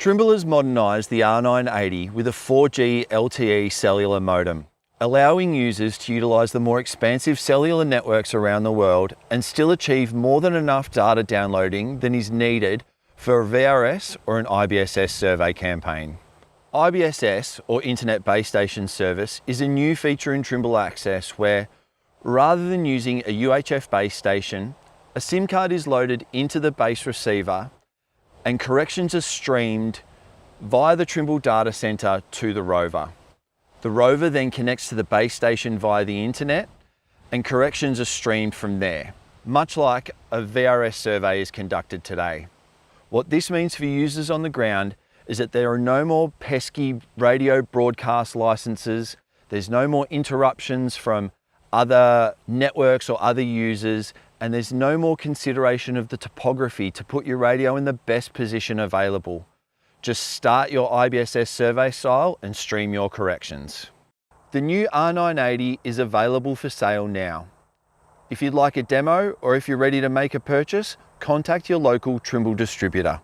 Trimble has modernised the R980 with a 4G LTE cellular modem, allowing users to utilise the more expansive cellular networks around the world and still achieve more than enough data downloading than is needed for a VRS or an IBSS survey campaign. IBSS, or Internet Base Station Service, is a new feature in Trimble Access where, rather than using a UHF base station, a SIM card is loaded into the base receiver and corrections are streamed via the Trimble data centre to the rover. The rover then connects to the base station via the internet and corrections are streamed from there, much like a VRS survey is conducted today. What this means for users on the ground is that there are no more pesky radio broadcast licenses, there's no more interruptions from other networks or other users, and there's no more consideration of the topography to put your radio in the best position available. Just start your IBSS survey style and stream your corrections. The new R980 is available for sale now. If you'd like a demo or if you're ready to make a purchase, contact your local Trimble distributor.